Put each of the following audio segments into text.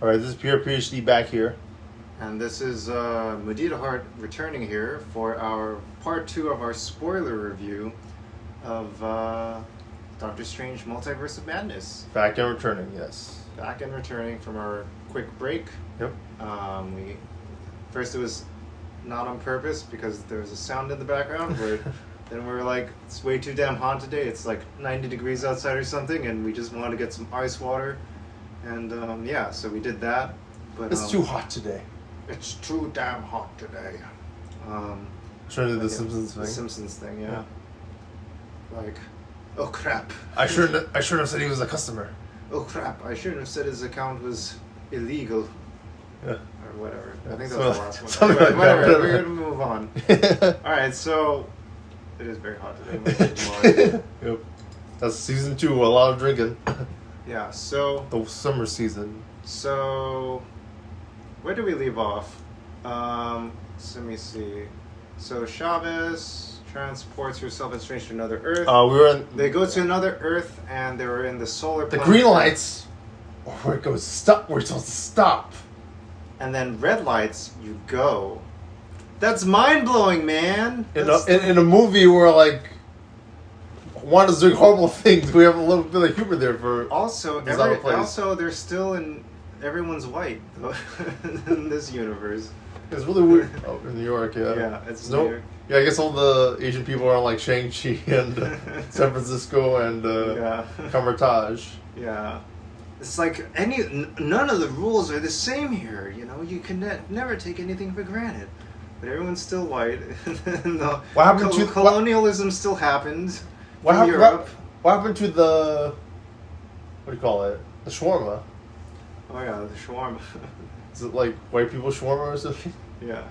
Alright, this is Pure PhD back here. And this is Mudita Hart returning here for our part 2 of our spoiler review of Doctor Strange Multiverse of Madness. Back and returning, yes. Back and returning from our quick break. Yep. First it was not on purpose because there was a sound in the background where then we were like, it's way too damn hot today. It's like 90 degrees outside or something, and we just wanted to get some ice water. And so we did that. But it's too hot today. It's too damn hot today. Trying to do the Simpsons thing. The Simpsons thing, yeah. Like, oh crap. I shouldn't have said he was a customer. Oh crap, I shouldn't have said his account was illegal. Yeah. Or whatever. I think that was the last one. Something Anyway, like whatever, that. we're going to move on. Alright, so it is very hot today. Yep. That's season 2, a lot of drinking. Yeah, so The summer season. So where do we leave off? So let me see. So Chavez transports herself and Strange to another Earth. They go to another Earth, and they were in the solar. The green lights, or where it goes stop. We're supposed to stop. And then red lights, you go. That's mind blowing, man. In a movie where like Wanda's doing horrible things, we have a little bit of humor there for. Also, they're still in. Everyone's white though, in this universe. It's really weird. Oh, in New York, yeah. Yeah, it's weird. Yeah, I guess all the Asian people are like Shang-Chi and San Francisco and Kamertage. Yeah. It's like none of the rules are the same here. You know, you can never take anything for granted. But everyone's still white. What happened to colonialism? Still happened. What Europe? What happened to the? What do you call it? The shawarma. Oh yeah, the shawarma. Is it like white people shawarma or something? Yeah.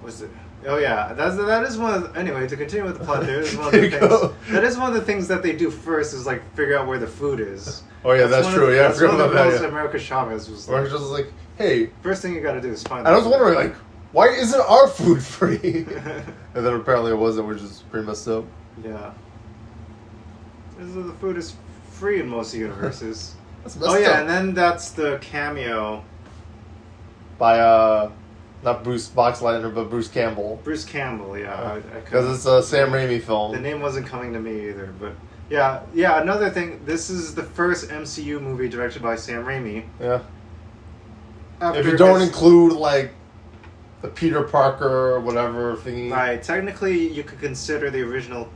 Was it? Oh yeah, that is one of anyway. To continue with the plot, there is one of the things. That is one of the things that they do first is like figure out where the food is. Oh yeah, that's true. I forgot about that. America Chavez was like, just like, hey. First thing you got to do is find. And I was wondering, like, why isn't our food free? And then apparently it wasn't, which is pretty messed up. Yeah. The food is free in most universes. That's messed up. And then that's the cameo by not Bruce Boxleitner, but Bruce Campbell. Bruce Campbell, yeah. Because it's a Sam Raimi film. The name wasn't coming to me either, but yeah. Another thing, this is the first MCU movie directed by Sam Raimi. Yeah. If you don't include like the Peter Parker or whatever thingy. Right. Technically, you could consider the original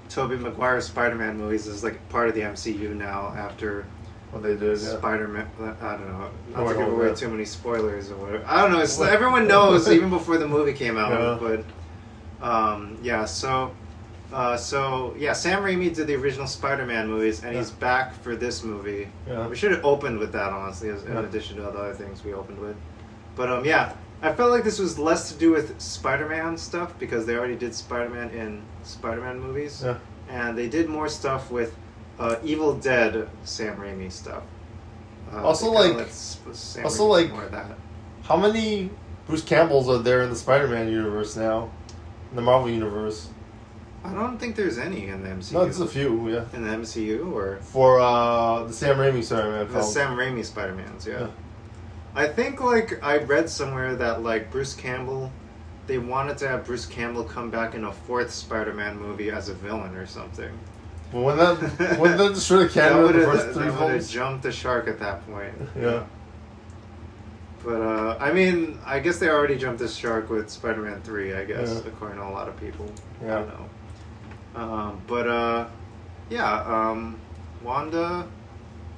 Tobey Maguire Spider-Man movies as like part of the MCU now after. What they did, Spider-Man. I don't know. Not to give away too many spoilers or whatever. I don't know. Everyone knows even before the movie came out. Yeah. But Sam Raimi did the original Spider-Man movies, and he's back for this movie. Yeah. We should have opened with that, honestly, in addition to all the other things we opened with. But I felt like this was less to do with Spider-Man stuff because they already did Spider-Man in Spider-Man movies, and they did more stuff with. Evil Dead Sam Raimi stuff. Also, more of that. How many Bruce Campbells are there in the Spider-Man universe now? In the Marvel universe? I don't think there's any in the MCU. No, there's a few, yeah. In the MCU, or? For the Sam Raimi Spider-Man film. The Sam Raimi Spider-Mans, yeah. I think, I read somewhere that, Bruce Campbell, they wanted to have Bruce Campbell come back in a 4th Spider-Man movie as a villain or something. Well, when that destroyed the canon of the first 3 films? They would have jumped the shark at that point. Yeah. But, I guess they already jumped the shark with Spider-Man 3, I guess, according to a lot of people. Yeah. I don't know. Wanda...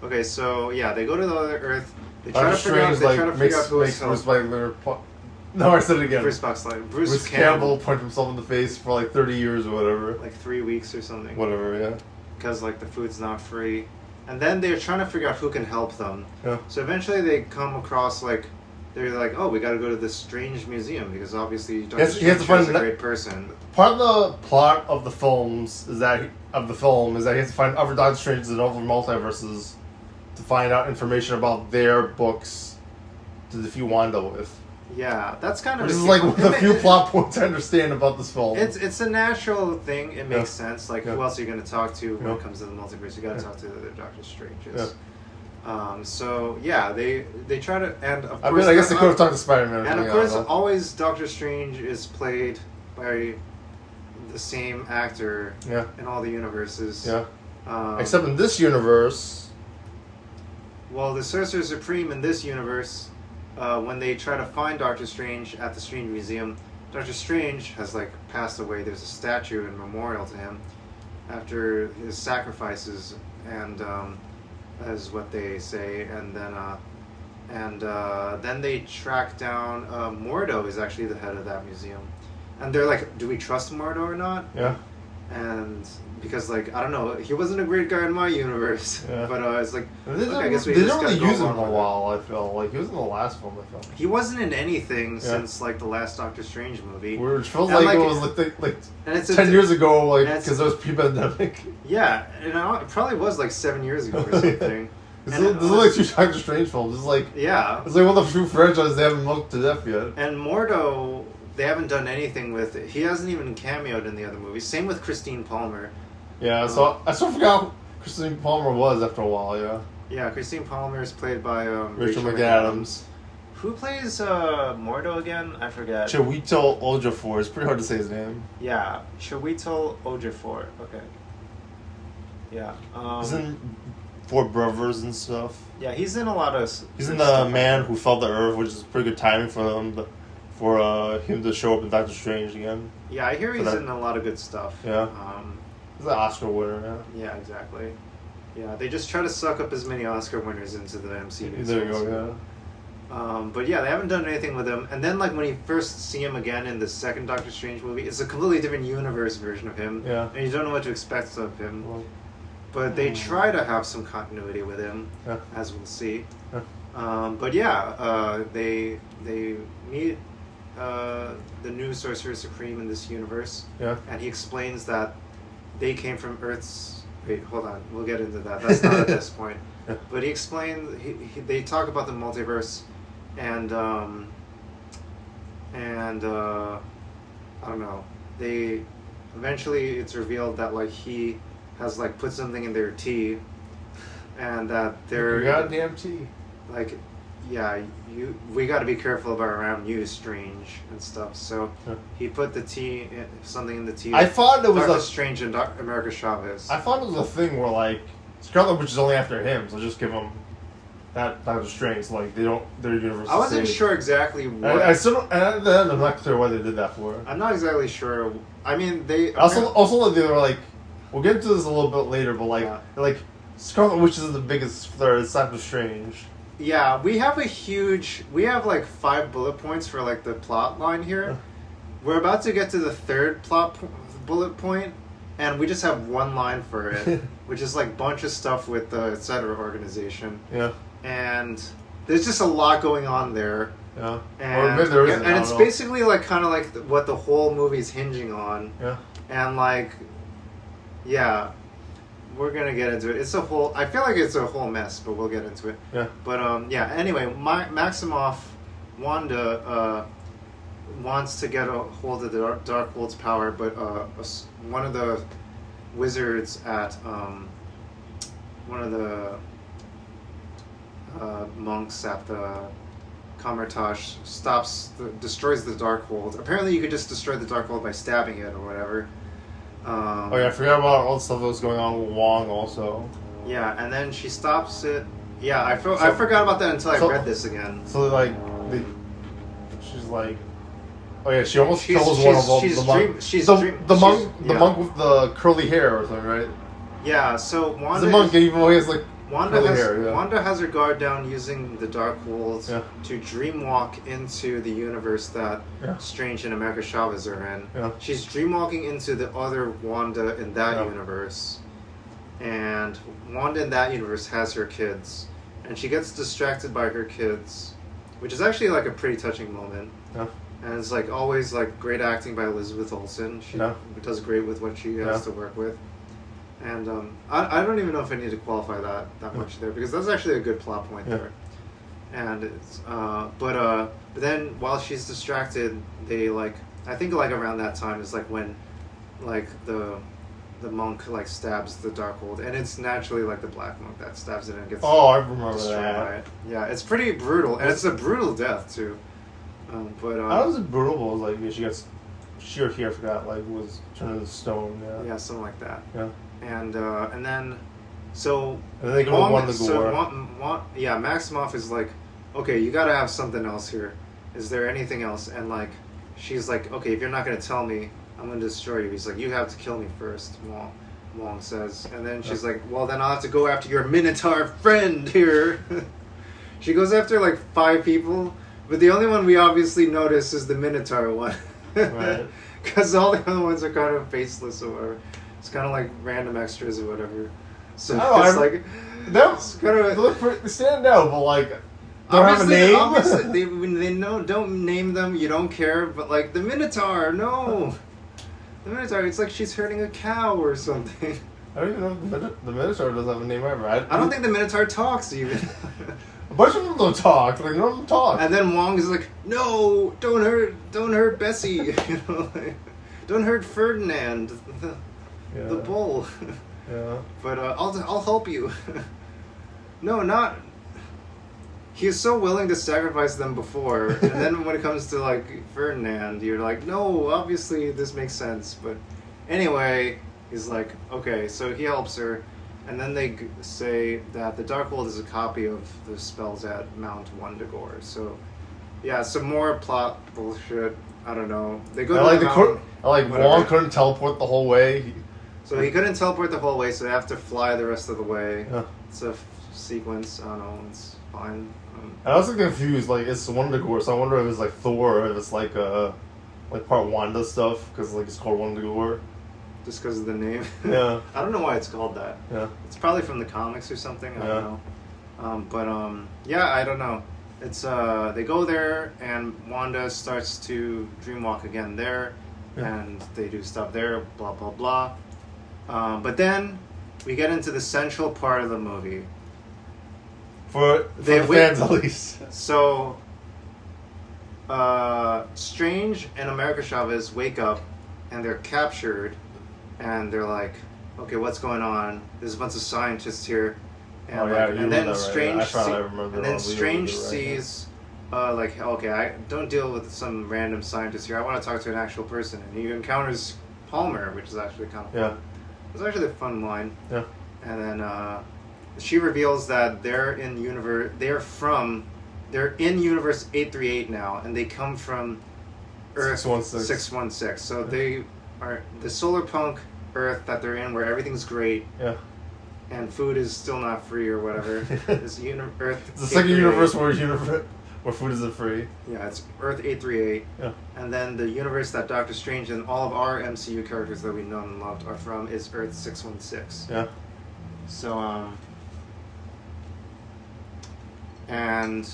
Okay, so, they go to the other Earth. They try to figure out who is No, I said it again. Bruce Campbell punched himself in the face for 30 years or whatever. 3 weeks or something. Whatever, yeah. Because the food's not free. And then they're trying to figure out who can help them. Yeah. So eventually they come across they're like, oh, we got to go to this strange museum because obviously Doctor Strange is a great person. Part of the plot of the films is that he has to find other Doctor Stranges in other multiverses to find out information about their books to defeat Wanda with. Yeah, that's kind of... Which is one of the few plot points I understand about this film. It's a natural thing. It makes sense. Who else are you going to talk to when it comes to the multiverse? You got to talk to the other Doctor Stranges. So yeah, they try to, and of I course, mean, I guess they could have talked to Spider-Man. and of course, always Doctor Strange is played by the same actor Yeah. in all the universes. Yeah. Except in this universe. Well, the Sorcerer Supreme in this universe, when they try to find Doctor Strange at the Strange Museum, Doctor Strange has like passed away. There's a statue and memorial to him after his sacrifices, and is what they say. And then they track down Mordo is actually the head of that museum, and they're like, do we trust Mordo or not? Yeah. And because like I don't know, he wasn't a great guy in my universe, Yeah. but it's like I guess they didn't really use him in a while. I feel like he was in the last film. I felt he wasn't in anything since like the last Doctor Strange movie. Which feels like it was like and it's 10 years ago, like because there was pre-pandemic. Yeah, and it probably was like 7 years ago or something. This is like two Doctor Strange films. It's like it's like one of the few franchises they haven't milked to death yet. And Mordo, they haven't done anything with it. He hasn't even cameoed in the other movies. Same with Christine Palmer. Yeah, so I sort of forgot who Christine Palmer was after a while. Yeah. Yeah, Christine Palmer is played by Rachel McAdams. Who plays Mordo again? I forget. Chiwetel Ejiofor. It's pretty hard to say his name. Yeah, Chiwetel Ejiofor. Okay. Yeah. He's in Four Brothers and stuff. Yeah, he's in a lot of. He's in The Man Who Fell to Earth, which is pretty good timing for him, but for him to show up in Doctor Strange again. Yeah, I hear he's in a lot of good stuff. Yeah. He's an Oscar winner. Yeah. Yeah, exactly. Yeah, they just try to suck up as many Oscar winners into the MCU. There you go. Yeah. But yeah, they haven't done anything with him. And then, like, when you first see him again in the second Doctor Strange movie, it's a completely different universe version of him. Yeah. And you don't know what to expect of him. Well, but they try to have some continuity with him, as we'll see. Yeah. But yeah, they meet the new Sorcerer Supreme in this universe. Yeah. And he explains that they came from Earth's... Wait, hold on. We'll get into that. That's not at this point. Yeah. But he explained... They talk about the multiverse, and I don't know. They... Eventually, it's revealed that, like, he has, like, put something in their tea, and that they're... Goddamn tea. Like, yeah, we got to be careful about around you, Strange, and stuff. So he put the tea, something in the tea. I thought it was Doctor Strange and America Chavez. I thought it was a thing where like Scarlet Witch is only after him, so just give him that Doctor Strange. So, like they don't, their universe. I wasn't sure exactly what. I still don't, and at the end, I'm not clear why they did that for. I'm not exactly sure. I mean, they also they were like, we'll get into this a little bit later, but like they're like Scarlet Witch is the biggest threat. It's Doctor Strange. Yeah, we have like 5 bullet points for like the plot line here. We're about to get to the third bullet point, and we just have one line for it, which is like bunch of stuff with the etc. organization. Yeah. And there's just a lot going on there. Yeah. And, or maybe there isn't, and it's basically like kind of like what the whole movie's hinging on. Yeah. And like, yeah. We're gonna get into it. I feel like it's a whole mess, but we'll get into it. Yeah. But yeah. Anyway, Maximoff, Wanda, wants to get a hold of the Darkhold's power, but one of the wizards at one of the monks at the Kamar-Taj destroys the Darkhold. Apparently, you could just destroy the Darkhold by stabbing it or whatever. Oh yeah, I forgot about all the stuff that was going on with Wong also. Yeah, and then she stops it. Yeah, I forgot about that until I read this again. So like, she's like, oh yeah, she almost kills one of them. The monk with the curly hair or something, right? Yeah, so Wanda. The monk, even though he has like Wanda has hair, Wanda has her guard down using the Darkhold to dreamwalk into the universe that Strange and America Chavez are in. Yeah. She's dreamwalking into the other Wanda in that universe, and Wanda in that universe has her kids, and she gets distracted by her kids, which is actually like a pretty touching moment. Yeah. And it's like always like great acting by Elizabeth Olsen. She does great with what she has to work with. And I don't even know if I need to qualify that much there, because that's actually a good plot point there. And it's but then while she's distracted, they like, I think like around that time is like when like the the monk like stabs the Darkhold, and it's naturally like the black monk that stabs it and gets I remember destroyed that. by it. Yeah, it's pretty brutal, and it's a brutal death too. How was it brutal? It was like she gets I forgot, like was turned into stone. Yeah, something like that. Yeah. And then so and then they go to one the gore. Maximoff is like, okay, you got to have something else here. Is there anything else? And like, she's like, okay, if you're not gonna tell me, I'm gonna destroy you. He's like, you have to kill me first. Wong says, and then she's like, well, then I'll have to go after your Minotaur friend here. She goes after like 5 people, but the only one we obviously notice is the Minotaur one. Right. Because all the other ones are kind of faceless or whatever. It's kind of like random extras or whatever. So it's like that's kind of they stand out, but like don't have a name. Obviously, don't name them. You don't care, but like the Minotaur, no. The Minotaur, it's like she's herding a cow or something. I don't even know if the Minotaur doesn't have a name ever. I don't think the Minotaur talks even. A bunch of them don't talk. Like none of them talk. And then Wong is like, "No, don't hurt Bessie. Don't hurt Ferdinand, the bull." Yeah. But I'll help you. No, not. He is so willing to sacrifice them before, and then when it comes to like Ferdinand, you're like, no, obviously this makes sense. But anyway, he's like, okay, so he helps her, and then they say that the Darkhold is a copy of the spells at Mount Wundagore. So, yeah, some more plot bullshit. I don't know. They go to Wong couldn't teleport the whole way. So he couldn't teleport the whole way, so they have to fly the rest of the way. Yeah. It's a sequence. I don't know. It's fine. I was confused. Like it's Wundagore, so I wonder if it's like Thor, or if it's like part Wanda stuff, because like it's called Wundagore. Just because of the name. Yeah. I don't know why it's called that. Yeah. It's probably from the comics or something. I don't know. Yeah, I don't know. It's they go there and Wanda starts to dreamwalk again there, and they do stuff there. Blah blah blah. But then we get into the central part of the movie. For the fans at least. So, Strange and America Chavez wake up, and they're captured, and they're like, "Okay, what's going on? There's a bunch of scientists here." And, and then Strange sees, okay, I don't deal with some random scientist here. I want to talk to an actual person, and he encounters Palmer, which is actually kind of fun. It's actually a fun line. Yeah. And then she reveals that they're in universe 838 now, and they come from Earth 616. So they are the solar punk Earth that they're in, where everything's great. Yeah. And food is still not free or whatever. It's Earth. It's the second universe where food isn't free. Yeah, it's Earth 838. Yeah. And then the universe that Doctor Strange and all of our MCU characters that we know and loved are from is Earth 616. Yeah. So and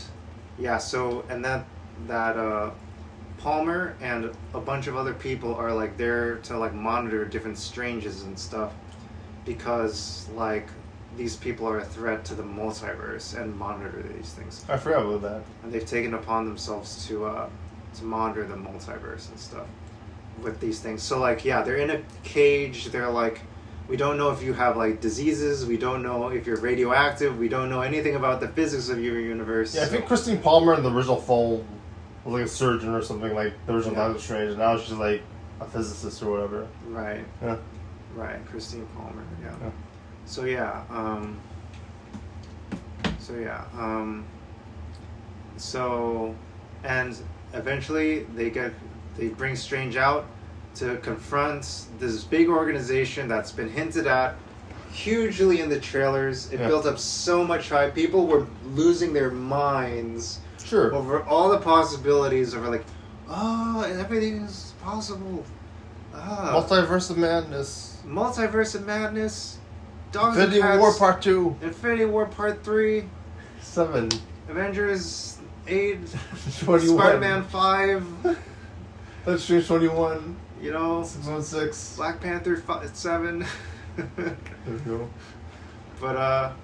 that Palmer and a bunch of other people are like there to like monitor different Stranges and stuff, because like these people are a threat to the multiverse and monitor these things. I forgot about that. And they've taken upon themselves to monitor the multiverse and stuff with these things. So like, yeah, they're in a cage. They're like, we don't know if you have like diseases. We don't know if you're radioactive. We don't know anything about the physics of your universe. Yeah, I think Christine Palmer in the original film was like a surgeon or something, like the original Doctor Strange, and now she's like a physicist or whatever. Right. Yeah. Right, Christine Palmer. Yeah. Yeah. And eventually they bring Strange out to confront this big organization that's been hinted at hugely in the trailers. It built up so much hype. People were losing their minds over all the possibilities of like, oh, everything is possible. Multiverse of Madness. Multiverse of Madness. Infinity War Part 2. Infinity War Part 3. 7. Avengers 8. 21. Spider-Man 5. That's Strange 21. 616. Black Panther 7. There we go. But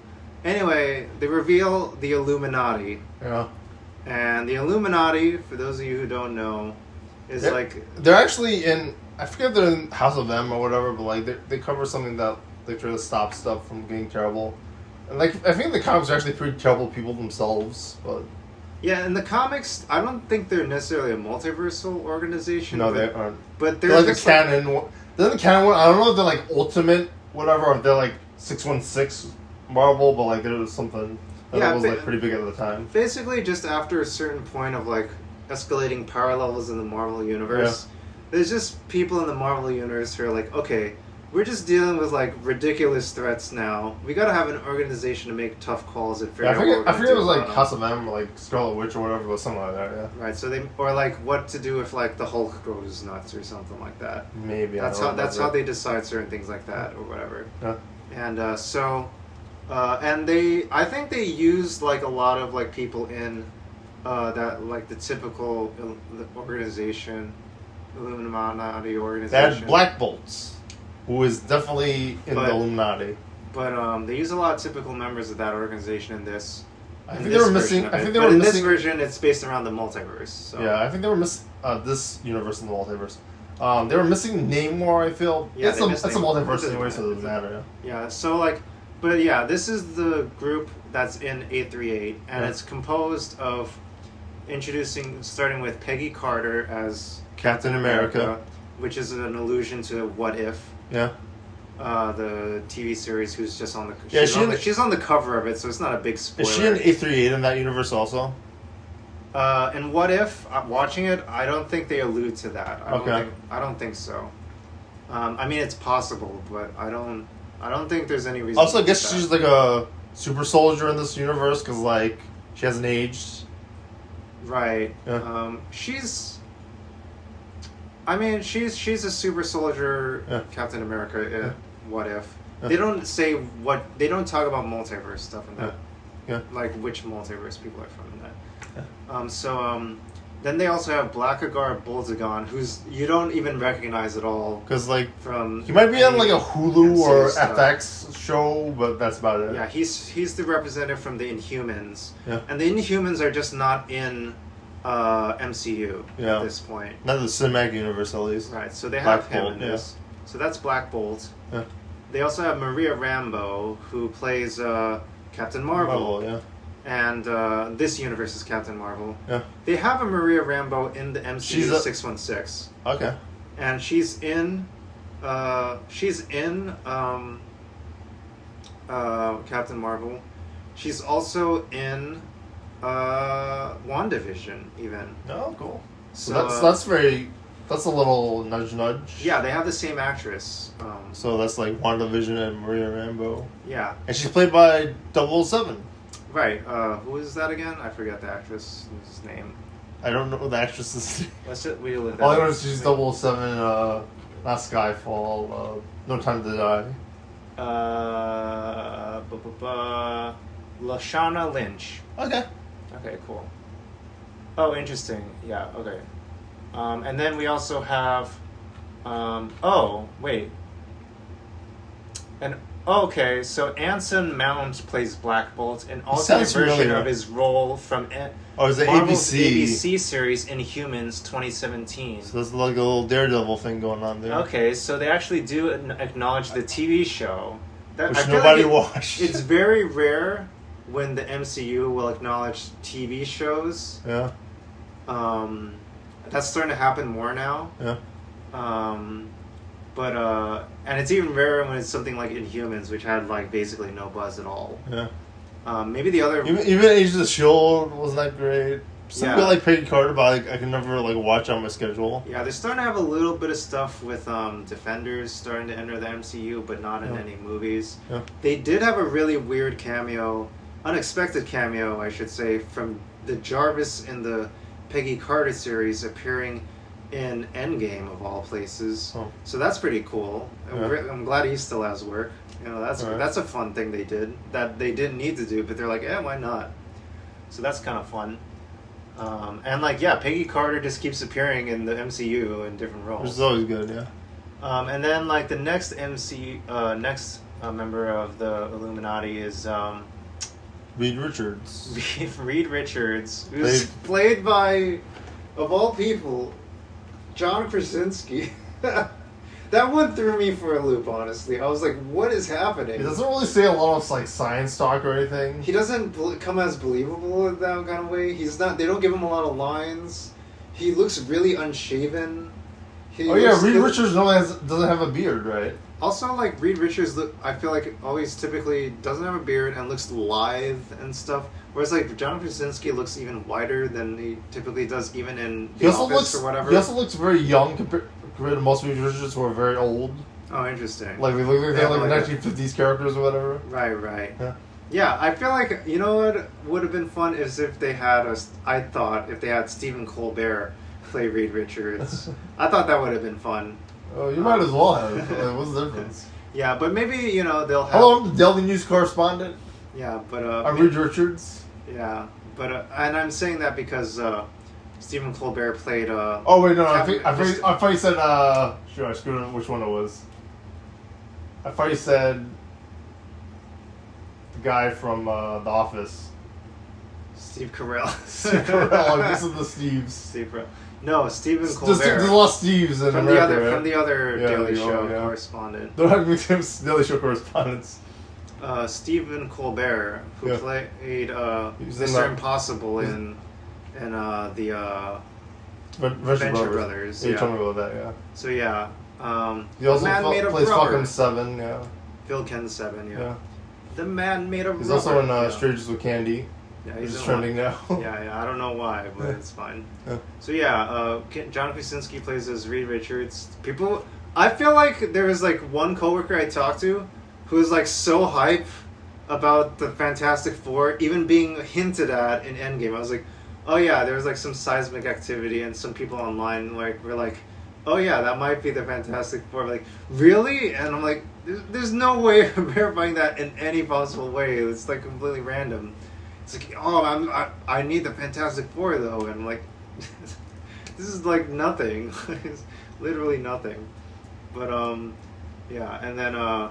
anyway, they reveal the Illuminati. Yeah. And the Illuminati, for those of you who don't know, is they're actually in I forget if they're in House of M or whatever, but like they cover something that they try to stop stuff from getting terrible. And like I think the comics are actually pretty terrible people themselves, but yeah, in the comics, I don't think they're necessarily a multiversal organization. No, they aren't. But they're like the canon. They're the canon one. I don't know if they're like Ultimate whatever, or if they're like 616 Marvel, but like there was something that was like pretty big at the time. Basically, just after a certain point of like escalating power levels in the Marvel universe, there's just people in the Marvel universe who are like, okay, we're just dealing with like ridiculous threats now. We gotta have an organization to make tough calls and figure out. I forget it was like House of M, or like Scarlet Witch or whatever, but something like that. Yeah. Right. So they or like what to do if like the Hulk goes nuts or something like that. Maybe that's how they decide certain things like that or whatever. Yeah. And and I think they used like a lot of like people in that like the typical organization, Illuminati organization. They had Black Bolts, who is definitely in the Illuminati. But they use a lot of typical members of that organization in this. I think they were missing. In this version, it's based around the multiverse. So. Yeah, I think they were missing this universe in the multiverse. They were missing Namor. I feel. Yeah, it's a multiverse anyway, so it doesn't matter. Yeah. So like, but yeah, this is the group that's in 838, and it's composed of starting with Peggy Carter as Captain America, which is an allusion to What If. Yeah. The TV series, who's just on the she's on the cover of it, so it's not a big spoiler. Is she in 838 in that universe also? And What If, watching it, I don't think they allude to that. I don't think so. I mean, it's possible, but I don't think there's any reason. Also, I guess she's like a super soldier in this universe because like she hasn't aged. Right. Yeah. She's a super soldier, Captain America. What If? Yeah. They don't talk about multiverse stuff in that. Yeah. Like which multiverse people are from in that. So then they also have Blackagar Boltagon, who's you don't even recognize at all. Because like from he might be on like a Hulu or FX show, but that's about it. Yeah, he's the representative from the Inhumans. Yeah. And the Inhumans are just not in MCU at this point. Not the cinematic universe, at least. Right, so they have him in this. So that's Black Bolt. Yeah. They also have Maria Rambeau, who plays Captain Marvel. And this universe is Captain Marvel. Yeah. They have a Maria Rambeau in the MCU 616. Okay. And she's in Captain Marvel. She's also in WandaVision, even. Oh, cool. So that's a little nudge. Yeah, they have the same actress. So that's like WandaVision and Maria Rambeau. Yeah. And she's played by 007. Right. Who is that again? I forget the actress's name. I don't know the actress's name. All I know is she's 007, not Skyfall, No Time to Die. Lashana Lynch. Okay. Okay, cool. Oh, interesting. Yeah, okay. And then we also have... okay, so Anson Mount plays Black Bolt, an alternate version of his role from is it Marvel's ABC? ABC series Inhumans 2017. So there's like a little Daredevil thing going on there. Okay, so they actually do acknowledge the TV show. Which nobody watched. It's very rare when the MCU will acknowledge TV shows. Yeah. That's starting to happen more now. Yeah. And it's even rarer when it's something like Inhumans, which had like basically no buzz at all. Yeah. Maybe the other even Age of the Shield wasn't that great. Something like Peggy Carter, but I can never like watch on my schedule. Yeah, they're starting to have a little bit of stuff with Defenders starting to enter the MCU, but not in any movies. Yeah. They did have a really weird unexpected cameo, I should say, from the Jarvis in the Peggy Carter series appearing in Endgame of all places. Oh. So that's pretty cool. Yeah. I'm glad he still has work. That's a fun thing they did that they didn't need to do, but they're like, why not? So that's kind of fun. Peggy Carter just keeps appearing in the MCU in different roles. Which is always good, yeah. And then like the next member of the Illuminati is Reed Richards. Reed Richards, who's played by, of all people, John Krasinski. That one threw me for a loop, honestly. I was like, what is happening? He doesn't really say a lot of like science talk or anything. He doesn't come as believable in that kind of way. He's not. They don't give him a lot of lines. He looks really unshaven. Reed Richards doesn't have a beard, right? Also, like, Reed Richards, I feel like always typically doesn't have a beard and looks lithe and stuff. Whereas, like, John Krasinski looks even whiter than he typically does, even in The Office or whatever. He also looks very young compared to most Reed Richards who are very old. Oh, interesting. Like, they look like they're like 1950s characters or whatever. Right. Yeah, I feel like, you know what would have been fun is if they had if they had Stephen Colbert play Reed Richards. I thought that would have been fun. Oh, you might as well have. What's the difference? Yeah, but maybe, they'll have... Hello, I'm the Daily News correspondent. Yeah, but... I'm Reed Richards. Yeah, but... and I'm saying that because Stephen Colbert played... oh, wait, no, I thought you said... sure, I screwed up which one it was. I thought you said... The guy from The Office. Steve Carell. Steve Carell. This is the Steves. Steve Carell. No, Stephen Colbert. There's a lot of Steves in from America, from the other Daily Show correspondent. Don't have me Daily Show correspondents. Stephen Colbert, who played Mr. Impossible in the Venture Brothers. You told me about that, yeah. So yeah, he also plays rubber. fucking Seven, yeah. Phil Ken Seven, yeah. The Man Made of He's Rubber. also in Strangers with Candy. Yeah, he's trending now. yeah, I don't know why, but it's fine. So yeah, John Krasinski plays as Reed Richards. I feel like there was like one coworker I talked to who was like so hype about the Fantastic Four, even being hinted at in Endgame. I was like, oh yeah, there was like some seismic activity, and some people online like were like, oh yeah, that might be the Fantastic Four. I'm like, really? And I'm like, there's no way of verifying that in any possible way. It's like completely random. It's like, oh, I need the Fantastic Four though, and I'm like, this is like nothing. It's literally nothing. But yeah, and then I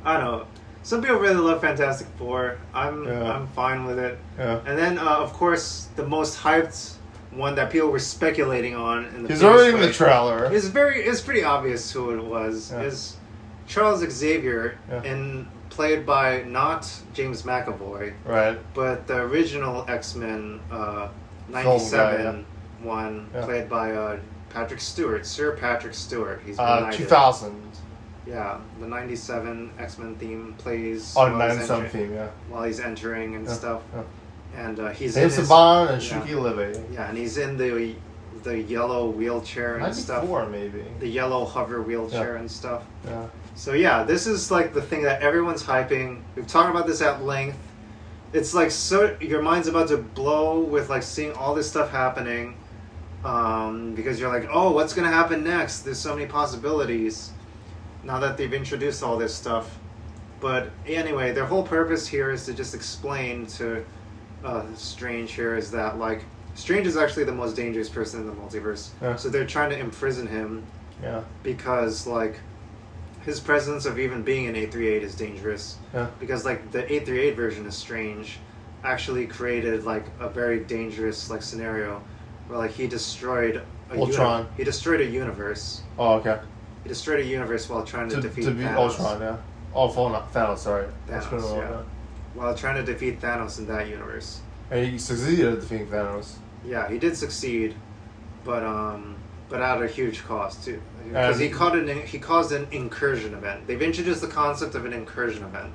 don't know. Some people really love Fantastic Four. I'm fine with it. Yeah. And then of course the most hyped one that people were speculating on in the he's already in the trailer. It's pretty obvious who it was. Is Charles Xavier played by not James McAvoy, right? But the original X-Men 97 one played by Patrick Stewart, Sir Patrick Stewart. He's 2000. Yeah, the 97 X-Men theme plays. Oh, 97 theme, while he's entering and stuff. Yeah. And he's in Saban and Shuki Levy. Yeah, and he's in the yellow wheelchair and 94 stuff. Maybe. The yellow hover wheelchair and stuff. Yeah. So yeah, this is like the thing that everyone's hyping. We've talked about this at length. It's like so your mind's about to blow with like seeing all this stuff happening, because you're like, oh, what's gonna happen next? There's so many possibilities now that they've introduced all this stuff. But anyway, their whole purpose here is to just explain to Strange here is that like Strange is actually the most dangerous person in the multiverse. Yeah. So they're trying to imprison him. Yeah. Because like his presence of even being an 838 is dangerous. Yeah. Because like the 838 version of Strange actually created like a very dangerous like scenario where like he destroyed Ultron. He destroyed a universe. Oh, okay. He destroyed a universe while trying to defeat Thanos. Ultron, yeah. Oh, Thanos, sorry. Thanos, yeah. While trying to defeat Thanos in that universe. And he succeeded at defeating Thanos. Yeah, he did succeed, but at a huge cost too. Because he caused an incursion event. They've introduced the concept of an incursion event.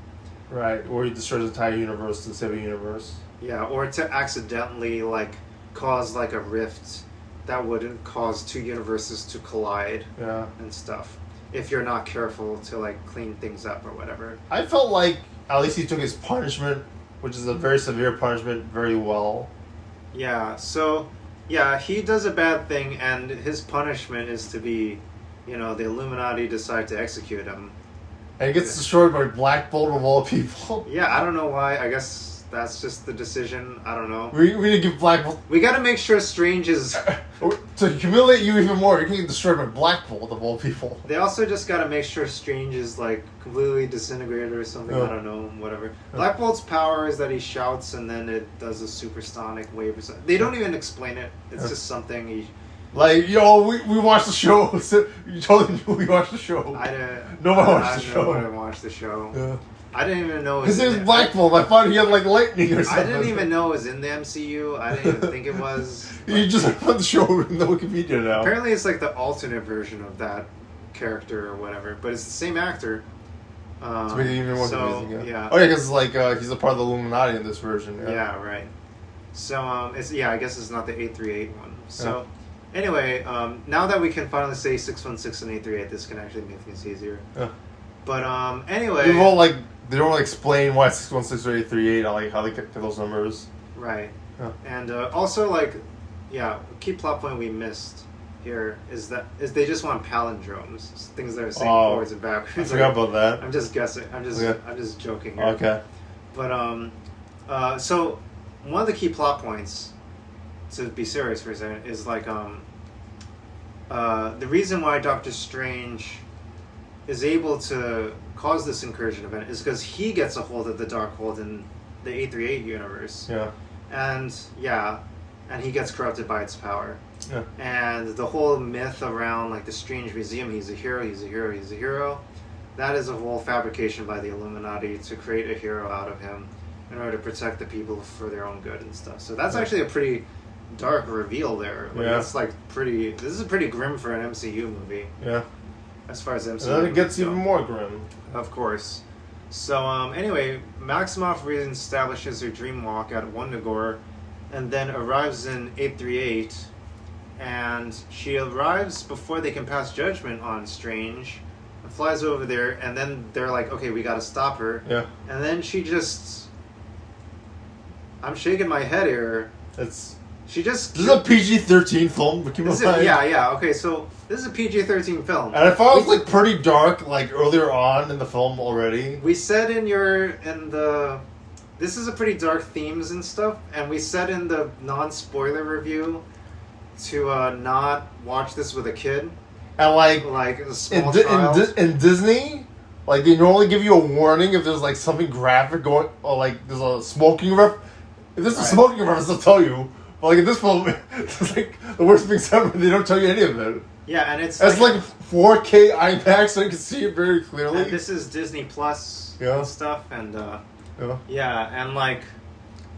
Right, or he destroys the entire universe to save a universe. Yeah, or to accidentally like cause like a rift that would cause two universes to collide. Yeah. And stuff. If you're not careful to like clean things up or whatever. I felt like at least he took his punishment, which is a very severe punishment, very well. Yeah, so, yeah, he does a bad thing, and his punishment is to be, the Illuminati decide to execute him. And he gets destroyed by Black Bolt of all people. Yeah, I don't know why. I guess that's just the decision. I don't know. We need to give Black Bolt... We gotta make sure Strange is... To humiliate you even more, you can get destroyed by Black Bolt of all people. They also just gotta make sure Strange is, like, completely disintegrated or something. I don't know, whatever. Black Bolt's power is that he shouts and then it does a supersonic wave or something. They don't even explain it. It's just something he Like, yo, we watched the show. So you totally knew we watched the show. I didn't. Nobody watched the show. Nobody watched the show. Yeah. I didn't even know. His name is Black Bolt. I thought he had like lightning or something. I didn't even know it was in the MCU. I didn't even think it was. You just put the show in the Wikipedia now. Apparently, it's like the alternate version of that character or whatever, but it's the same actor. To make it even more confusing. Yeah. Oh yeah, because like he's a part of the Illuminati in this version. Yeah. Yeah. Right. So it's I guess it's not the 838 one. So anyway, now that we can finally say 616 and 838, this can actually make things easier. Yeah. But anyway, they don't really explain why 616 or 838. Like how they get those numbers. Right. Yeah. And also key plot point we missed here is they just want palindromes, things that are saying forwards and backwards. I forgot about that. I'm just guessing. I'm just joking here. Okay. But so one of the key plot points, to be serious for a second, is like the reason why Doctor Strange is able to cause this incursion event is because he gets a hold of the Darkhold in the 838 universe. Yeah. And he gets corrupted by its power. Yeah. And the whole myth around like the Strange Museum, he's a hero, that is a whole fabrication by the Illuminati to create a hero out of him in order to protect the people for their own good and stuff. So that's actually a pretty dark reveal there. Like, that's this is pretty grim for an MCU movie. Yeah. As far as MCU and then it gets even more grim. Of course. So anyway, Maximoff reestablishes her dream walk at Wundagore and then arrives in 838, and she arrives before they can pass judgment on Strange and flies over there, and then they're like, okay, we gotta stop her. Yeah. And then she just... I'm shaking my head here. She just... This is a PG-13 film. Okay, so this is a PG-13 film. And I thought it was like pretty dark, like earlier on in the film already. We said this is a pretty dark themes and stuff, and we said in the non-spoiler review to not watch this with a kid. And like a small child. In Disney, like they normally give you a warning if there's like something graphic going, or like there's a smoking ref. If there's a smoking reference, they'll tell you. But like in this film, it's like the worst thing ever. They don't tell you any of it. Yeah, and it's like 4K IMAX, so you can see it very clearly. And this is Disney Plus and stuff, and and like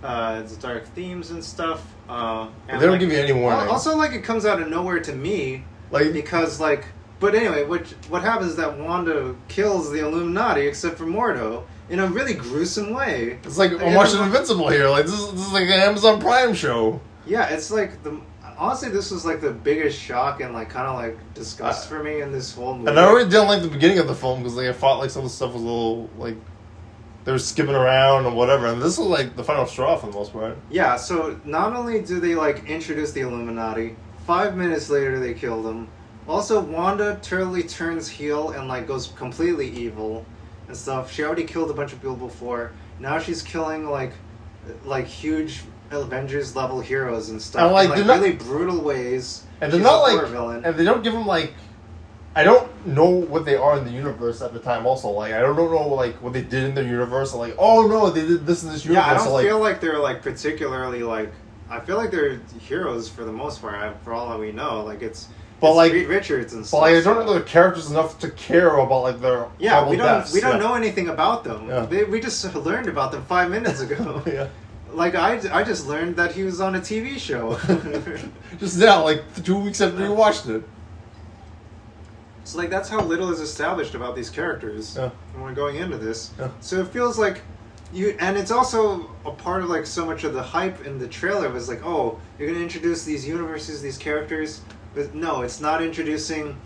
it's dark themes and stuff. And they don't give you any warning. Also, like it comes out of nowhere to me, because like. But anyway, what happens is that Wanda kills the Illuminati, except for Mordo, in a really gruesome way. It's like I'm watching Invincible here. Like this is like an Amazon Prime show. Yeah, it's like honestly, this was like the biggest shock and like kind of like disgust for me in this whole movie. And I already didn't like the beginning of the film because like I thought like some of the stuff was a little like they were skipping around or whatever. And this was like the final straw for the most part. Yeah. So not only do they like introduce the Illuminati, 5 minutes later they kill them. Also, Wanda totally turns heel and like goes completely evil and stuff. She already killed a bunch of people before. Now she's killing like huge Avengers level heroes and stuff. And, in really brutal ways. And they're not like villain. And they don't give them like. I don't know what they are in the universe at the time. Also, like I don't know like what they did in their universe. Like oh no, they did this in this universe. Yeah, I don't feel like they're like particularly like. I feel like they're heroes for the most part. For all that we know, like it's. But like Reed Richards and stuff. But like I don't know the characters enough to care about like their we don't know anything about them. Yeah. We just learned about them 5 minutes ago. Yeah. Like I just learned that he was on a TV show. Just now, like 2 weeks after you watched it. So like that's how little is established about these characters when we're going into this. Yeah. So it feels like and it's also a part of like so much of the hype in the trailer was like, oh, you're gonna introduce these universes, these characters. But no, it's not introducing,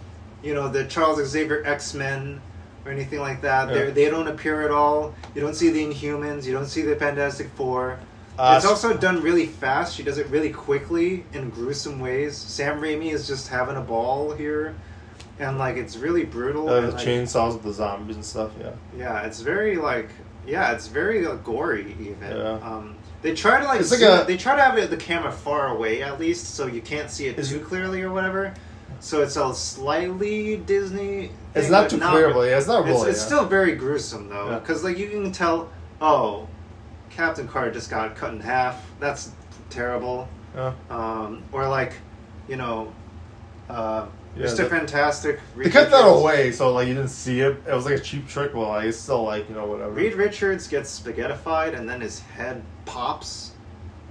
the Charles Xavier X-Men or anything like that. Yeah. They don't appear at all. You don't see the Inhumans. You don't see the Fantastic Four. It's also done really fast. She does it really quickly in gruesome ways. Sam Raimi is just having a ball here. And, like, it's really brutal. The chainsaws with the zombies and stuff, yeah. Yeah, it's very, it's very gory, even. Yeah. They try to they try to have the camera far away at least, so you can't see it too clearly or whatever. So it's a slightly Disney. It's not too clear, but it's not really. It's still very gruesome though, because you can tell. Oh, Captain Carter just got cut in half. That's terrible. Yeah. Or Mr. Fantastic. They cut that away, so like you didn't see it. It was like a cheap trick, but like it's still like whatever. Reed Richards gets spaghettified, and then his head pops.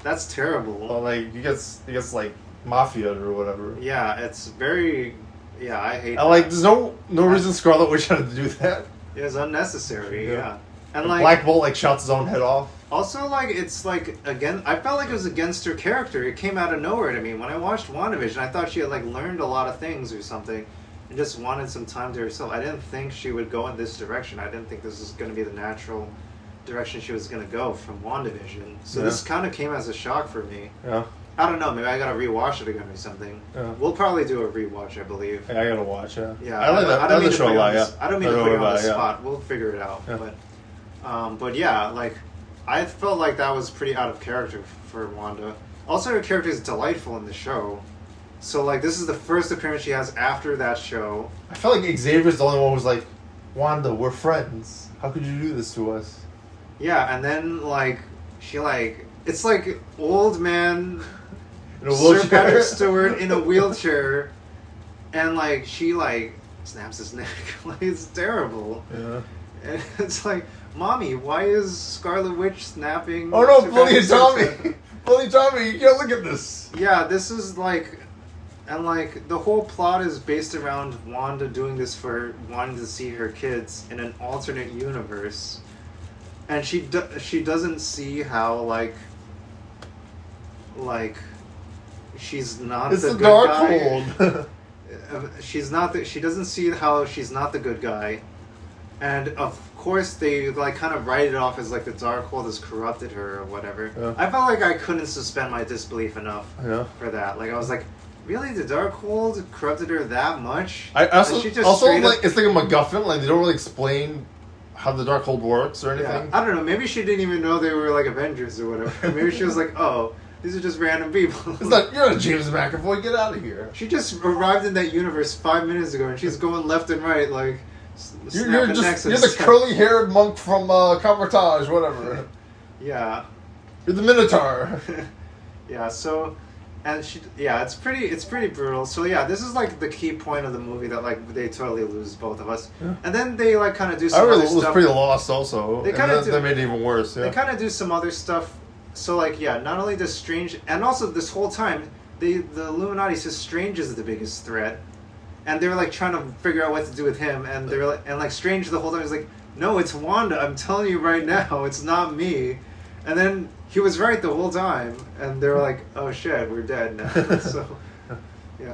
That's terrible. Well, like he gets like mafia or whatever. Yeah, it's very. Yeah, I hate. And like, there's no reason Scarlet Witch had to do that. It was unnecessary. Yeah. And like Black Bolt like shouts his own head off. Also, like, it's like, again, I felt like it was against her character. It came out of nowhere to me. When I watched WandaVision, I thought she had like learned a lot of things or something, and just wanted some time to herself. I didn't think she would go in this direction. I didn't think this was going to be the natural direction she was going to go from WandaVision. So this kind of came as a shock for me. Yeah. I don't know. Maybe I gotta rewatch it again or something. Yeah. We'll probably do a rewatch, I believe. Yeah, I gotta watch. Yeah. Yeah. I like that. I don't mean to put you on the spot. We'll figure it out. Yeah. But yeah, like I felt like that was pretty out of character for Wanda. Also, her character is delightful in the show. So like, this is the first appearance she has after that show. I felt like Xavier's the only one who was like, Wanda, we're friends. How could you do this to us? Yeah, and then like she like it's like old man. Sir Patrick Stewart in a wheelchair, and like she like snaps his neck. Like it's terrible. Yeah. And it's like, Mommy, why is Scarlet Witch snapping? Oh no, Bully Tommy! Bully Tommy, you can't look at this. Yeah, this is like, and like the whole plot is based around Wanda doing this for wanting to see her kids in an alternate universe, and she doesn't see how like. She's not it's the good Darkhold. She's not she doesn't see how she's not the good guy, and of course they like kind of write it off as like the Darkhold has corrupted her or whatever. Yeah. I felt like I couldn't suspend my disbelief enough for that. Like I was like, really, the Darkhold corrupted her that much? I also like, it's like a MacGuffin. Like they don't really explain how the Darkhold works or anything. Yeah. I don't know. Maybe she didn't even know they were like Avengers or whatever. Maybe she was like, oh. These are just random people. It's like, you're not James McAvoy, get out of here. She just arrived in that universe 5 minutes ago, and she's going left and right, like, you're the curly-haired monk from Camertage, whatever. Yeah. You're the Minotaur. Yeah, so, and it's pretty brutal. So yeah, this is like the key point of the movie that like they totally lose both of us. Yeah. And then they like kind of do some other stuff. I was pretty lost also. They kind of that made it even worse. Yeah. They kind of do some other stuff. So like not only does Strange, and also this whole time the Illuminati says Strange is the biggest threat, and they're like trying to figure out what to do with him, and they're like Strange the whole time is like, no, it's Wanda, I'm telling you right now, it's not me, and then he was right the whole time, and they're like, oh shit, we're dead now.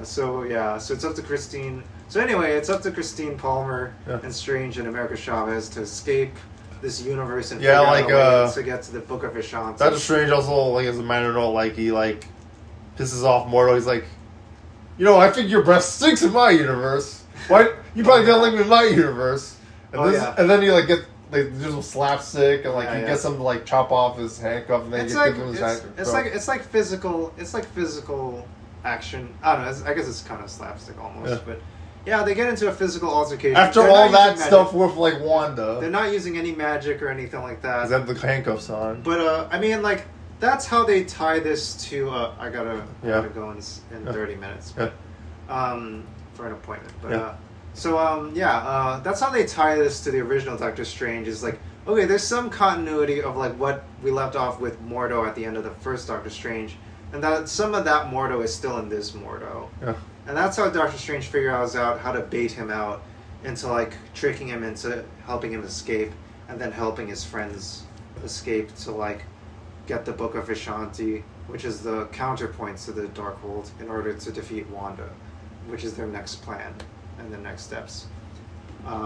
So it's up to Christine. So anyway, it's up to Christine Palmer and Strange and America Chavez to escape this universe and figure out a way to get to the Book of Ashanti. Doctor Strange also, like, as a minor note, like, he, like, pisses off Mordo. He's like, I think your breath stinks in my universe. Why? You probably don't like me in my universe. And, and then he, like, get, like, there's a slapstick, and, like, he gets him to, like, chop off his handcuff, and then he gives him his handcuff. It's like physical action. I don't know, I guess it's kind of slapstick almost, but... Yeah, they get into a physical altercation. After all that stuff with, like, Wanda. They're not using any magic or anything like that. Is that the handcuffs on? But, I mean, like, that's how they tie this to, I gotta go in 30 minutes. But, for an appointment. But, that's how they tie this to the original Doctor Strange. Is like, okay, there's some continuity of, like, what we left off with Mordo at the end of the first Doctor Strange. And that some of that Mordo is still in this Mordo. Yeah. And that's how Doctor Strange figures out how to bait him out into, like, tricking him into helping him escape, and then helping his friends escape to, like, get the Book of Ashanti, which is the counterpoint to the Darkhold, in order to defeat Wanda, which is their next plan and the next steps.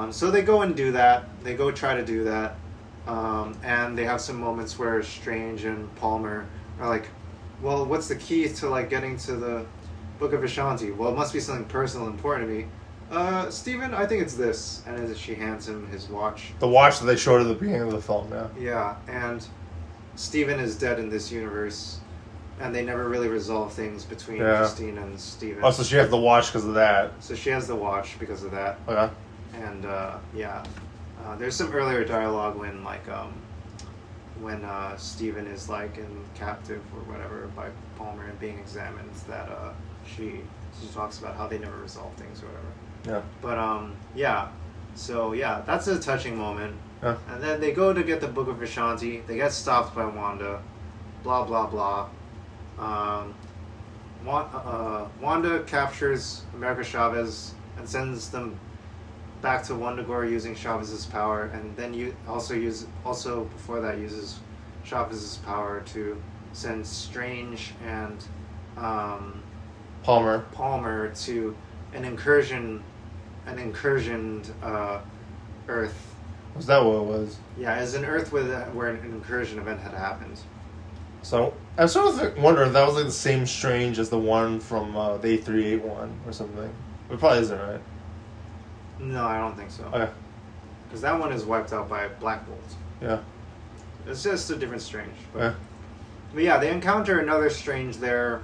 So they go and do that. They go try to do that. And they have some moments where Strange and Palmer are like, well, what's the key to, like, getting to the Book of Ashanti? Well, it must be something personal and important to me. Steven, I think it's this. And as she hands him his watch. The watch that they showed at the beginning of the film, yeah. Yeah, and Steven is dead in this universe. And they never really resolve things between Christine and Steven. Oh, so she has the watch because of that. So she has the watch because of that. Okay. And, there's some earlier dialogue when, like, when Steven is like in captive or whatever by Palmer and being examined, that she talks about how they never resolve things or whatever. Yeah. But yeah. So yeah, that's a touching moment. Yeah. And then they go to get the Book of Vishanti. They get stopped by Wanda. Blah blah blah. Wanda captures America Chavez and sends them back to Wundagore using Chavez's power, and then you also before that uses Chavez's power to send Strange and Palmer to an incursioned Earth. Was that what it was? Yeah, as an Earth where an incursion event had happened. So I was sort of wondering if that was like the same Strange as the one from the 8381 or something. It probably isn't, right? No, I don't think so. Okay. Because that one is wiped out by Black Bolt. Yeah. It's just a different Strange. Yeah. But yeah, they encounter another Strange there.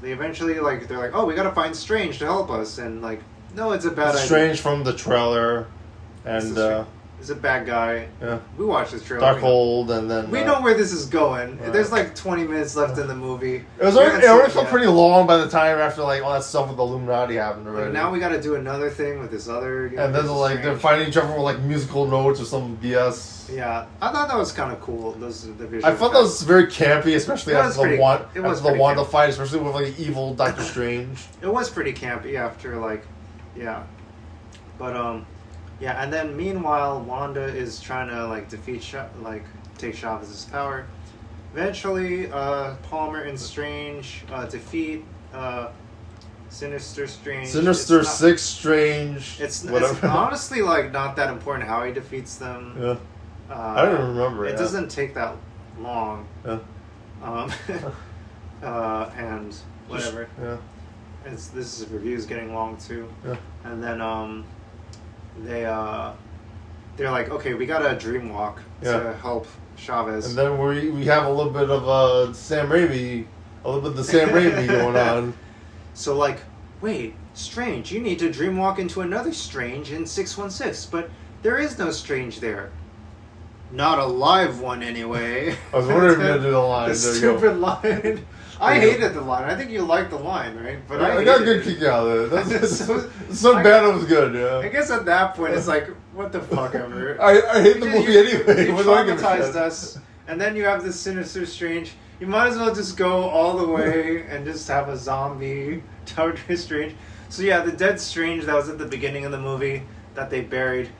They eventually they're like, oh, we gotta find Strange to help us, and like, no, it's a bad idea. Strange from the trailer, and He's a bad guy. Yeah. We watched this trailer. Darkhold, and then we know where this is going. There's like 20 minutes left in the movie. It already felt pretty long by the time after like all that stuff with the Illuminati happened already. Like, now we got to do another thing with this other. And then they're fighting each other with like musical notes or some BS. Yeah, I thought that was kind of cool. The visual. I thought that was very campy, especially after the Wanda campy. fight, especially with like evil Doctor Strange. It was pretty campy after but yeah, and then meanwhile, Wanda is trying to like defeat take Chavez's power. Eventually, Palmer and Strange defeat Sinister Strange. Six Strange. It's honestly like not that important how he defeats them. Yeah. I don't even remember. It doesn't take that long. Yeah. And whatever. Yeah. This review's getting long too. Yeah. And then they're like, okay, we got a dream walk to help Chavez. And then we have a little bit of Sam Raimi going on. So like, wait, Strange, you need to dream walk into another Strange in 616, but there is no Strange there. Not a live one anyway. I was wondering if you were going to do the line. The stupid line. I hated the line. I think you liked the line, right? But I got a good kick out of it. Bad it was good, yeah. I guess at that point it's like, what the fuck ever. I hate the movie anyway. You traumatized us, and then you have this Sinister Strange. You might as well just go all the way and just have a zombie Doctor Strange. So yeah, the dead Strange that was at the beginning of the movie that they buried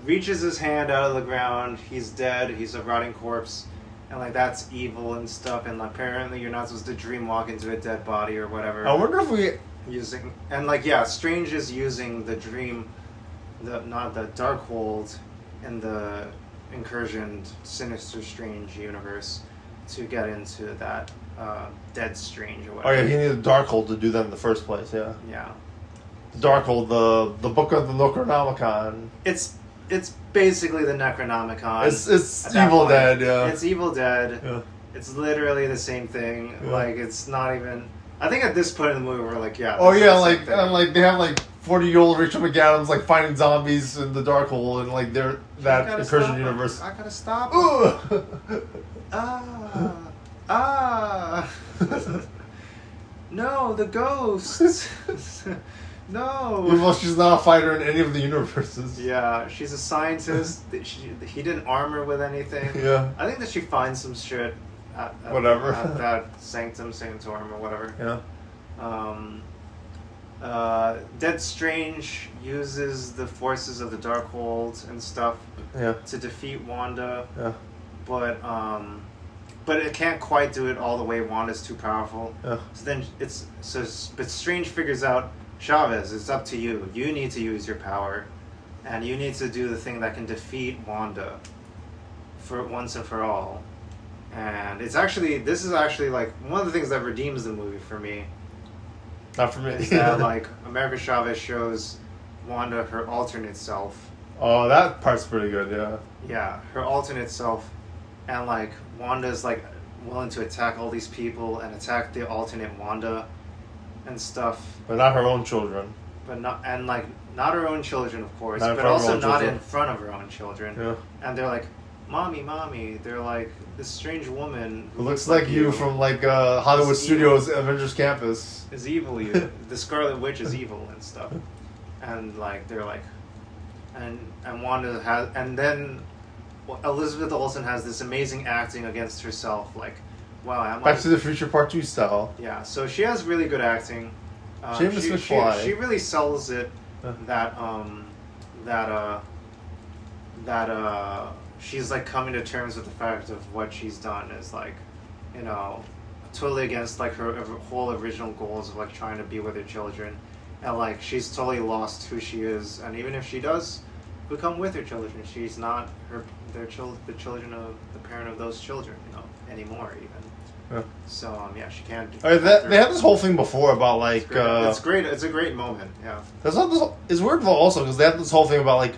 reaches his hand out of the ground. He's dead. He's a rotting corpse. And like that's evil and stuff, and apparently you're not supposed to dream walk into a dead body or whatever. I wonder if Strange is using the dream, not the Darkhold, in the incursioned Sinister Strange universe to get into that dead Strange or whatever. Oh yeah, he needed Darkhold to do that in the first place. Yeah. Yeah. Darkhold, the book of the Necronomicon. It's basically the Necronomicon. It's Evil Dead, yeah. It's Evil Dead. Yeah. It's literally the same thing. Yeah. Like, it's not even... I think at this point in the movie, we're like, yeah. Oh yeah, like they have like 40-year-old Rachel McAdams like finding zombies in the Darkhold, and like they're that incursion universe. I gotta stop. No, the ghosts. No. Well, she's not a fighter in any of the universes. Yeah, she's a scientist. He didn't arm her with anything. Yeah. I think that she finds some shit at that Sanctorum or whatever. Yeah. Dead Strange uses the forces of the Darkhold and stuff to defeat Wanda. Yeah. But it can't quite do it all the way. Wanda's too powerful. Yeah. But Strange figures out, Chavez, it's up to you. You need to use your power, and you need to do the thing that can defeat Wanda for once and for all. And this is actually like one of the things that redeems the movie for me. Not for me. Is that like America Chavez shows Wanda her alternate self. Oh, that part's pretty good, yeah. Yeah, her alternate self, and like Wanda's like willing to attack all these people and attack the alternate Wanda and stuff. But not her own children. But not her own children, of course. Not but also not in front of her own children. Yeah. And they're like, mommy, they're like this strange woman who looks like you from like Hollywood Studios Avengers Campus is evil. The Scarlet Witch is evil and stuff, and like they're like, and Wanda has, and then Elizabeth Olsen has this amazing acting against herself, like, wow, I'm Back like, to the Future Part 2 style. Yeah, so she has really good acting. James McFly. She really sells it that she's like coming to terms with the fact of what she's done is like, you know, totally against like her whole original goals of like trying to be with her children, and like she's totally lost who she is, and even if she does become with her children, she's not the children of the parent of those children, you know, anymore even. Yeah. So she can't. They had this whole thing before about like it's great. It's a great moment. Yeah. It's weird also because they had this whole thing about like,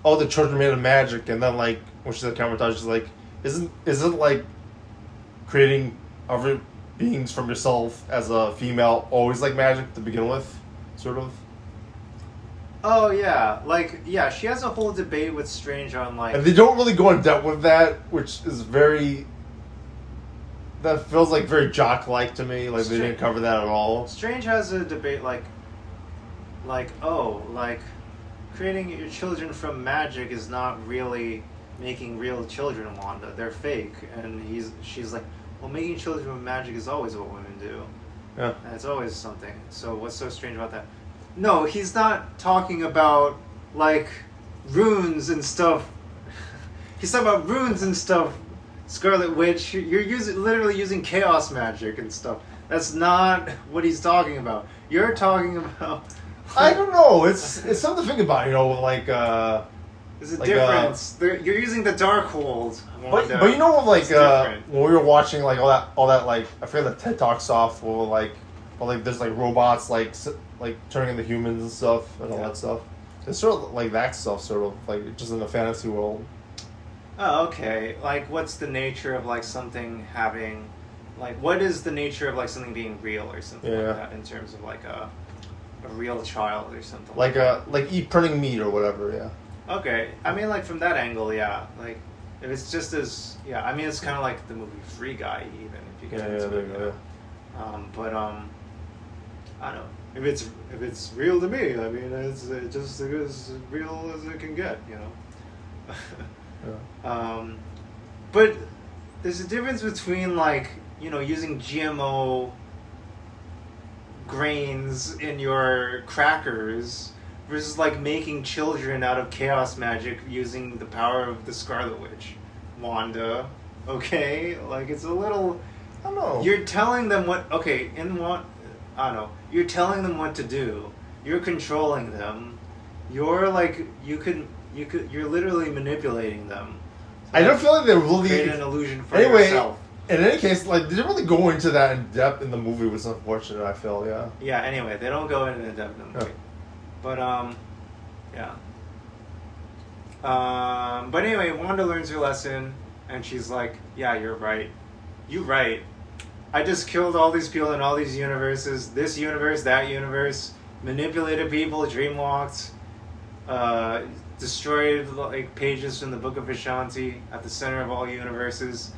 oh, the children made of magic, and then like when she's at Camertage, she's like, isn't like creating other beings from yourself as a female always like magic to begin with, sort of. Oh yeah, she has a whole debate with Strange on like. And they don't really go in depth with that, which is very. That feels like very jock-like to me. Like they didn't cover that at all. Strange has a debate creating your children from magic is not really making real children, Wanda. They're fake, and she's like, well, making children from magic is always what women do. Yeah. And it's always something. So what's so strange about that? No, he's not talking about like runes and stuff. He's talking about runes and stuff. Scarlet Witch, you're literally using chaos magic and stuff. That's not what he's talking about. You're talking about. I don't know. It's something to think about. You know, like. There's a difference. You're using the Darkhold. But you know, like when we were watching like all that like I forget the TED Talk stuff where like there's like robots like turning into humans and stuff and all that stuff. It's sort of like that stuff, sort of like just in the fantasy world. Oh, okay. Like, what's the nature of like something having, like, what is the nature of like something being real or something like that in terms of like a real child or something? Like eat printing meat or whatever. Yeah. Okay, I mean, like from that angle, yeah. Like, if it's just as I mean, it's kind of like the movie Free Guy, even if you get into it. But I don't know. If it's real to me, I mean, it's just as real as it can get, you know. But there's a difference between like, you know, using GMO grains in your crackers versus like making children out of chaos magic using the power of the Scarlet Witch, Wanda. Okay, like it's a little. I don't know. You're telling them what. Okay, in what? I don't know. You're telling them what to do. You're controlling them. You're like you're literally manipulating them. So I don't feel like they really create an illusion for yourself. In any case, like they didn't really go into that in depth in the movie, which is unfortunate. I feel, yeah. Yeah. Anyway, they don't go into depth in the movie, but yeah. But anyway, Wanda learns her lesson, and she's like, "Yeah, you're right. You're right. I just killed all these people in all these universes. This universe, that universe, manipulated people, dreamwalked, destroyed like pages from the Book of Vishanti at the center of all universes,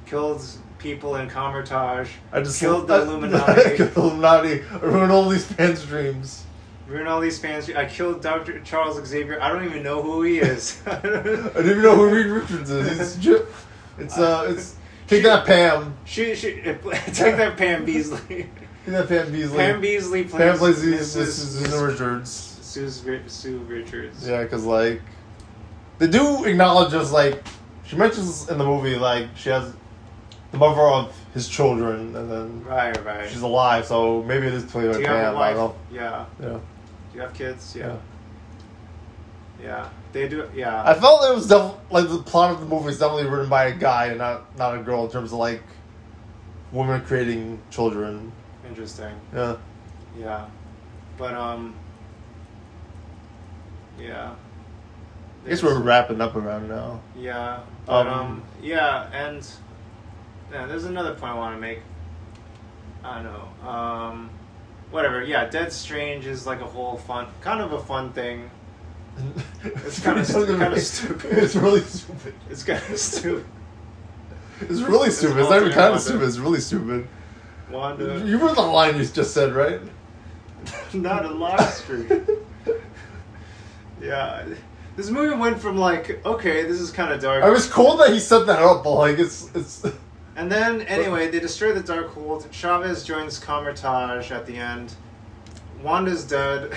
killed people in Camertage. I just killed the Illuminati. Killed the Illuminati. Ruined all these fans' dreams. Ruined all these fans. I killed Dr. Charles Xavier. I don't even know who he is. I didn't even know who Reed Richards is. It's take that Pam. Take that Pam Beasley. Take that Pam Beasley. Pam Beasley plays Susan Richards. Sue Richards. Yeah, because like they do acknowledge us. Like she mentions in the movie, like she has the mother of his children, and then right. she's alive. So maybe it is played by Pam. I don't know. Yeah. Do you have kids? Yeah. They do. Yeah. I felt it was definitely like the plot of the movie is definitely written by a guy and not a girl in terms of like women creating children. Interesting. Yeah. Yeah, but yeah. I guess we're wrapping up around now. Yeah, but yeah, and there's another point I want to make. I don't know. Whatever. Yeah, Dead Strange is like a whole kind of a fun thing. It's kind of stupid. It's really stupid. It's kind of stupid. It's really stupid. It's not even kind of stupid. It's really stupid. Wanda. You remember the line you just said, right? Not a live stream. Yeah. This movie went from like, okay, this is kind of dark. I was cool that he set that up, but like it's. And then anyway, they destroy the Darkhold. Chavez joins Kamar-Taj at the end. Wanda's dead,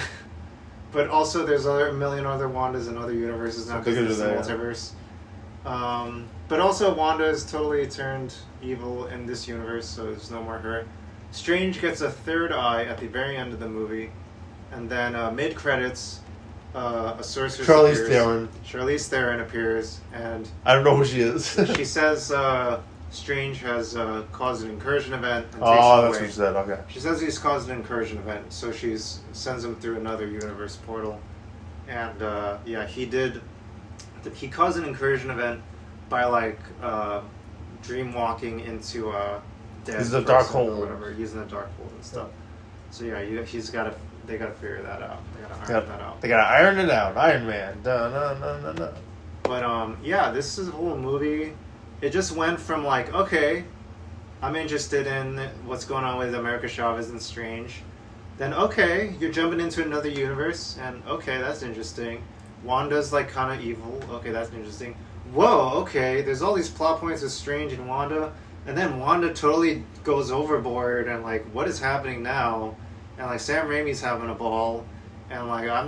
but also there's a million other Wandas in other universes now because it's the multiverse. But also Wanda is totally turned evil in this universe, so there's no more her. Strange gets a third eye at the very end of the movie, and then mid credits. A sorceress Charlize Theron. Charlize Theron appears, and I don't know who she is. she says Strange has caused an incursion event. And that's what she said. Okay. She says he's caused an incursion event, so she sends him through another universe portal, and he did. He caused an incursion event by like dream walking into a dead He's the person Darkhold or whatever, using the Darkhold and stuff. So he's got to. They gotta figure that out. They gotta iron that out. They gotta iron it out. Iron Man. Dun. But this is a whole movie. It just went from like, okay, I'm interested in what's going on with America Chavez and Strange. Then okay, you're jumping into another universe, and okay, that's interesting. Wanda's like kind of evil. Okay, that's interesting. Whoa, okay, there's all these plot points with Strange and Wanda, and then Wanda totally goes overboard, and like, what is happening now? And like Sam Raimi's having a ball, and like I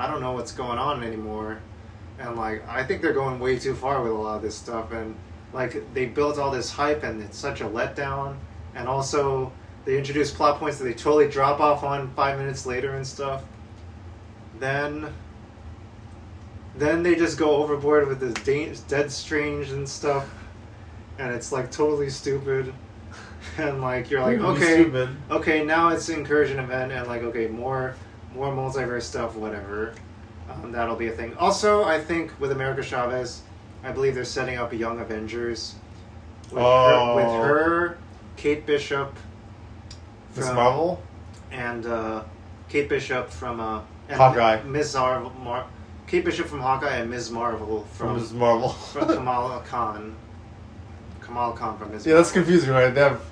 don't know what's going on anymore, and like I think they're going way too far with a lot of this stuff, and like they built all this hype, and it's such a letdown, and also they introduce plot points that they totally drop off on 5 minutes later and stuff. Then they just go overboard with this dead Strange and stuff, and it's like totally stupid. And like you're like, okay, now it's incursion event, and like okay, more multiverse stuff, whatever. That'll be a thing. Also, I think with America Chavez, I believe they're setting up a Young Avengers with her, Kate Bishop, Miss Marvel, and Kate Bishop from Hawkeye, Ms. Marvel, Kate Bishop from Hawkeye, and Ms. Marvel from Ms. Marvel, from Kamala Khan. Kamala Khan from Ms. Yeah, that's confusing, right? They have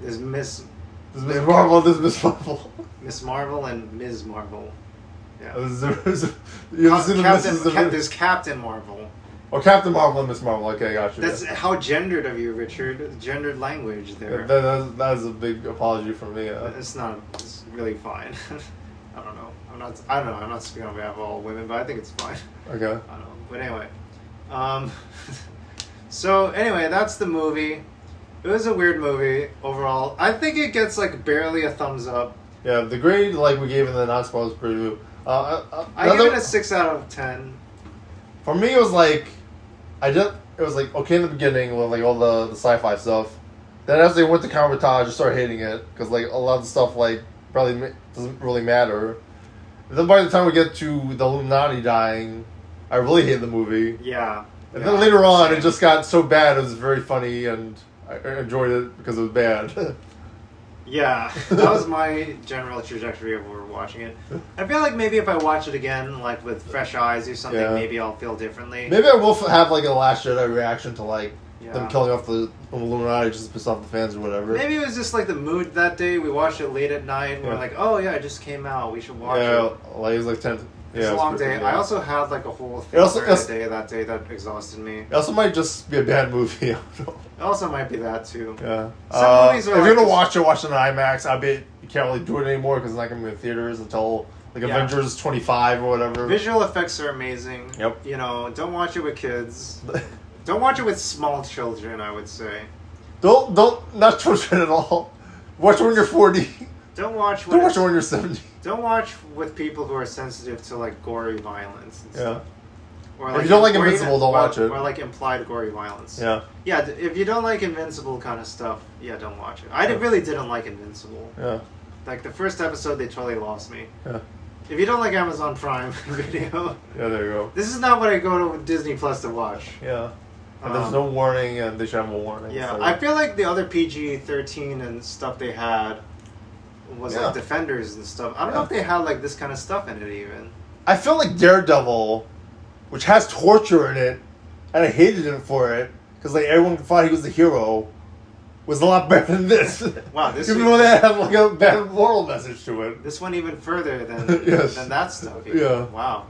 There's Miss Marvel, there's Miss Marvel. Miss Marvel and Ms. Marvel. Yeah. There's Captain Marvel. Oh, Captain Marvel and Miss Marvel. Okay, gotcha. That's how gendered of you, Richard. Gendered language there. That is a big apology from me. It's not. It's really fine. I don't know. I'm not speaking on behalf of all women, but I think it's fine. Okay. I don't know. But anyway. So anyway, that's the movie. It was a weird movie overall. I think it gets like barely a thumbs up. Yeah, the grade like we gave in the non-spoilers preview. I give it a 6 out of 10. For me, it was like it was like okay in the beginning with like all the sci-fi stuff. Then as they went to Kamar-Taj, I started hating it because like a lot of the stuff like probably doesn't really matter. And then by the time we get to the Illuminati dying, I really hate the movie. Yeah. And then later on, it just got so bad. It was very funny, and I enjoyed it because it was bad. Yeah, that was my general trajectory of watching it. I feel like maybe if I watch it again, like with fresh eyes or something, maybe I'll feel differently. Maybe I will have like a Last Jedi reaction to like them killing off the Illuminati just to piss off the fans or whatever. Maybe it was just like the mood that day. We watched it late at night, and we're like, oh yeah, it just came out. We should watch it. Yeah, like it was like 10. It's a long day. I also had like a whole thing that day that exhausted me. It also might just be a bad movie. I don't know. It also might be that too. Yeah. Some movies are if you're gonna watch it in IMAX. I bet you can't really do it anymore because it's not gonna be in theaters until like Avengers 25 or whatever. Visual effects are amazing. Yep. You know, don't watch it with kids. Don't watch it with small children. I would say. Don't not children at all. Watch it when you're 40. Don't watch it when you're 70. Don't watch with people who are sensitive to like gory violence and stuff. Or like, if you don't like Invincible, don't watch it. Or like implied gory violence. Yeah. Yeah, if you don't like Invincible kind of stuff, don't watch it. I really didn't like Invincible. Yeah. Like the first episode, they totally lost me. Yeah. If you don't like Amazon Prime Video, there you go. This is not what I go to Disney Plus to watch. Yeah. And there's no warning, and they should have a warning. Yeah, so. I feel like the other PG-13 and stuff they had was like Defenders and stuff. I don't know if they had like this kind of stuff in it even. I feel like Daredevil, which has torture in it, and I hated him for it because like everyone thought he was the hero, was a lot better than this. Wow, this even though that had like a bad moral message to it. This went even further than Yes. than that stuff. Even. Yeah. Wow.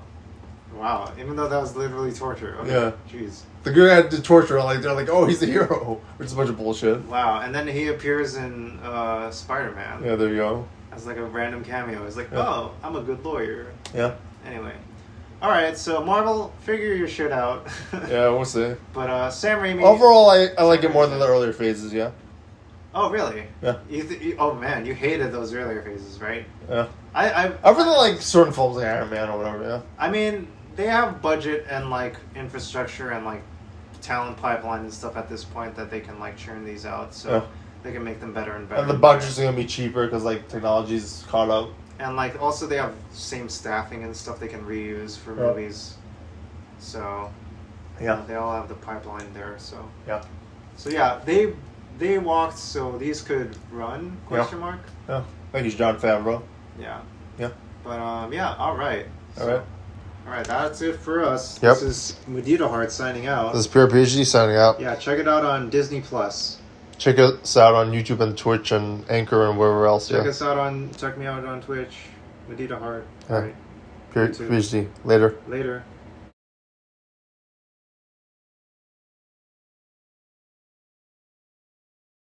Even though that was literally torture. Okay. Yeah. Jeez. The girl had to torture, like they're like, oh, he's the hero, which is a bunch of bullshit. Wow. And then he appears in Spider-Man. Yeah, there you go. As like a random cameo. It's like, Yeah. oh, I'm a good lawyer. Yeah. Anyway. All right. So Marvel, figure your shit out. Yeah, we'll see. But Sam Raimi. Overall, I like it more than the earlier phases. Yeah. Oh really? Yeah. Oh man, you hated those earlier phases, right? Yeah. I really like certain films like Iron Man or whatever. Yeah. I mean, they have budget and like infrastructure and like talent pipeline and stuff at this point that they can like churn these out, so Yeah. they can make them better and better. And the budget's gonna be cheaper because like technology's caught up. And like also they have same staffing and stuff they can reuse for Yeah. movies. So Yeah. they all have the pipeline there. So Yeah. So yeah, they walked so these could run? Question mark. Yeah. Thank you, John Favreau. Yeah. Yeah. But yeah, all right. All right. All right, that's it for us. Yep. This is Mudita Heart signing out. This is Pure PhD signing out. Yeah, check it out on Disney Plus. Check us out on YouTube and Twitch and Anchor and wherever else. Check me out on Twitch. Mudita Heart. Yeah. All right. Pure YouTube. PhD. Later. Later.